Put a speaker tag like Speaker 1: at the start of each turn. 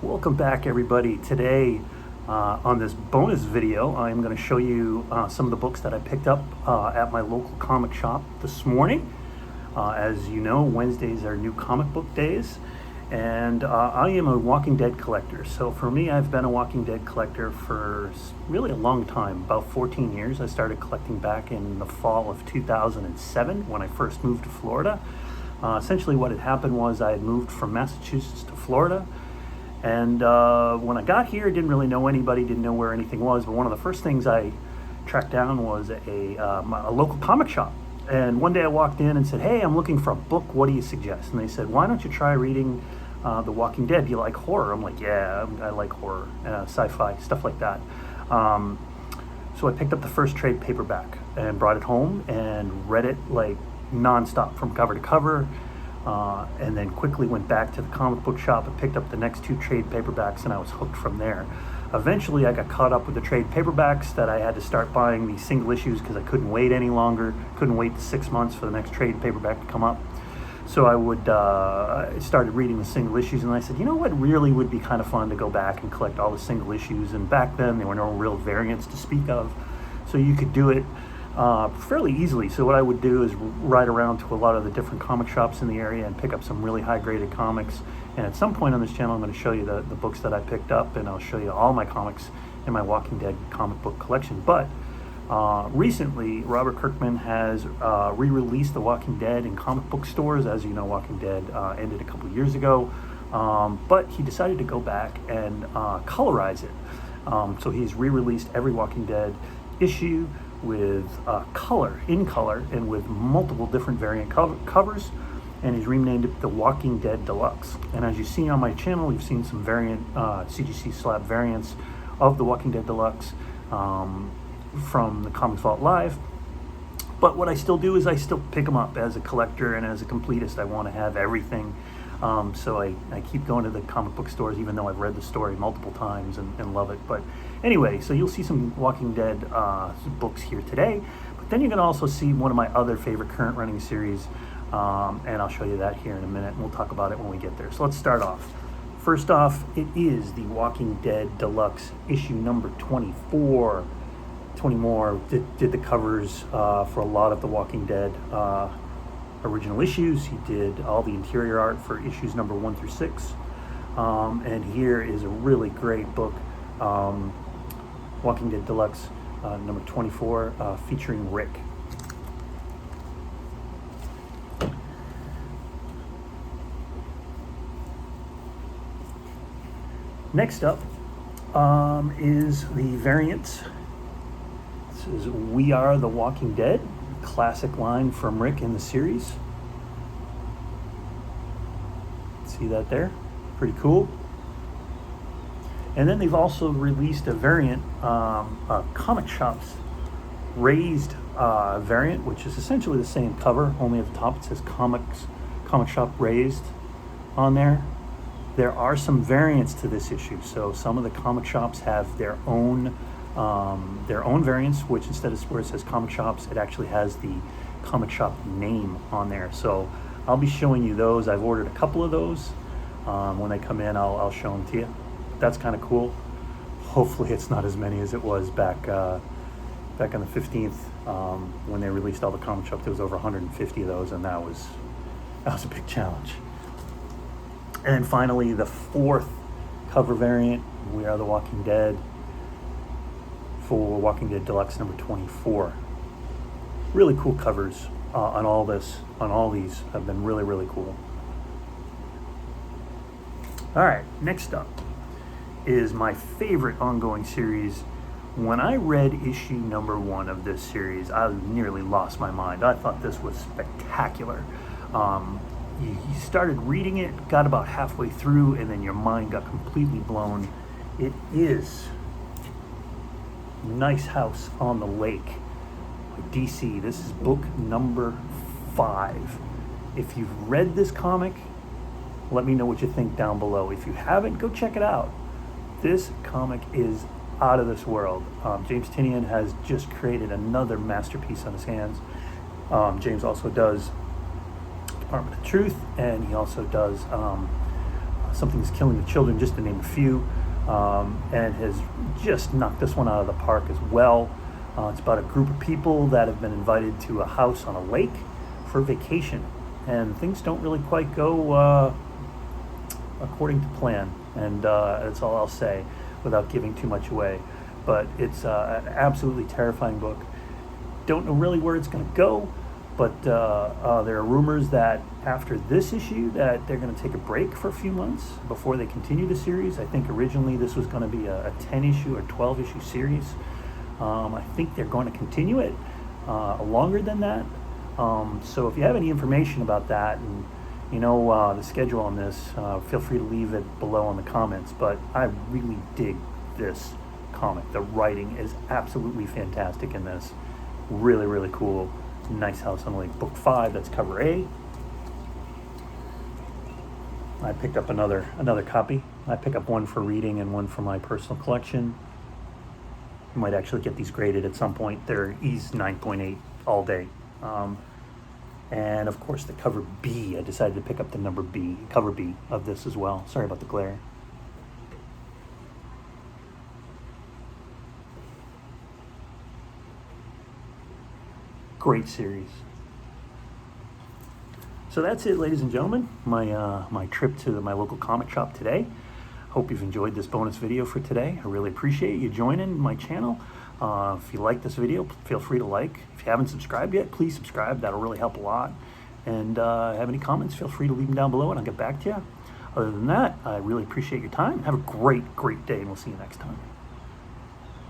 Speaker 1: Welcome back, everybody. Today, on this bonus video, I'm going to show you some of the books that I picked up at my local comic shop this morning. As you know, Wednesdays are new comic book days, and I am a Walking Dead collector. So for me, I've been a Walking Dead collector for really a long time, about 14 years. I started collecting back in the fall of 2007 when I first moved to Florida. Essentially what had happened was I had moved from Massachusetts to Florida. And when I got here, didn't really know anybody, didn't know where anything was. But one of the first things I tracked down was a local comic shop. And one day I walked in and said, "Hey, I'm looking for a book. What do you suggest?" And they said, "Why don't you try reading The Walking Dead? Do you like horror?" I'm like, "Yeah, I like horror, sci-fi, stuff like that." So I picked up the first trade paperback and brought it home and read it like nonstop from cover to cover. And then quickly went back to the comic book shop and picked up the next two trade paperbacks, and I was hooked from there. Eventually, I got caught up with the trade paperbacks that I had to start buying these single issues because I couldn't wait any longer. Couldn't wait the 6 months for the next trade paperback to come up. So I started reading the single issues, and I said, you know what really would be kind of fun to go back and collect all the single issues. And back then, there were no real variants to speak of, so you could do it fairly easily. So what I would do is ride around to a lot of the different comic shops in the area and pick up some really high graded comics. And at some point on this channel, I'm going to show you the books that I picked up, and I'll show you all my comics in my Walking Dead comic book collection. But recently, Robert Kirkman has re-released The Walking Dead in comic book stores. As you know, Walking Dead ended a couple years ago, but he decided to go back and colorize it. So he's re-released every Walking Dead issue with color, in color, and with multiple different variant covers, and he's renamed it The Walking Dead Deluxe. And as you see on my channel, you've seen some variant CGC slab variants of The Walking Dead Deluxe from the Comics Vault Live. But what I still do is I still pick them up as a collector and as a completist. I want to have everything. So I keep going to the comic book stores, even though I've read the story multiple times and love it. But anyway, so you'll see some Walking Dead books here today. But then you're going to also see one of my other favorite current running series. And I'll show you that here in a minute, and we'll talk about it when we get there. So let's start off. First off, it is The Walking Dead Deluxe, issue number 24. 20 more did the covers for a lot of The Walking Dead original issues. He did all the interior art for issues number 1 through 6. And here is a really great book, Walking Dead Deluxe, number 24, featuring Rick. Next up is the variants. This is We Are the Walking Dead, classic line from Rick in the series. See that there? Pretty cool. And then they've also released a variant, comic shops raised variant, which is essentially the same cover, only at the top it says comic shop raised on there. There are some variants to this issue, so some of the comic shops have their own variants, which instead of where it says comic shops, it actually has the comic shop name on there. So I'll be showing you those. I've ordered a couple of those. When they come in, I'll show them to you. That's kind of cool. Hopefully it's not as many as it was back on the 15th when they released all the comic shops. There was over 150 of those, and that was a big challenge. And finally, the fourth cover variant, We Are the Walking Dead, for Walking Dead Deluxe number 24. Really cool covers on all these have been really, really cool. All right, next up is my favorite ongoing series. When I read issue number 1 of this series, I nearly lost my mind. I thought this was spectacular. You started reading it, got about halfway through, and then your mind got completely blown. It is Nice House on the Lake by DC. This is book number 5. If you've read this comic, let me know what you think down below. If you haven't, go check it out. This comic is out of this world. James Tynion has just created another masterpiece on his hands. James also does Department of Truth, and he also does Something's Killing the Children, just to name a few, and has just knocked this one out of the park as well. It's about a group of people that have been invited to a house on a lake for vacation, and things don't really quite go according to plan, and that's all I'll say without giving too much away. But it's an absolutely terrifying book. Don't know really where it's going to go, but there are rumors that after this issue that they're going to take a break for a few months before they continue the series. I think originally this was going to be a 10-issue or 12-issue series. I think they're going to continue it longer than that. So if you have any information about that and the schedule on this, feel free to leave it below in the comments. But I really dig this comic. The writing is absolutely fantastic in this. Really, really cool. Nice House on the Lake. Book 5, that's cover A. I picked up another copy. I pick up one for reading and one for my personal collection. I might actually get these graded at some point. They're E's 9.8 all day. And of course the cover B. I decided to pick up the number B, cover B of this as well. Sorry about the glare. Great series. So that's it, ladies and gentlemen. My trip to my local comic shop today. Hope you've enjoyed this bonus video for today. I really appreciate you joining my channel. If you like this video, feel free to like. If you haven't subscribed yet, please subscribe. That'll really help a lot. And have any comments, feel free to leave them down below and I'll get back to you. Other than that, I really appreciate your time. Have a great, great day, and we'll see you next time.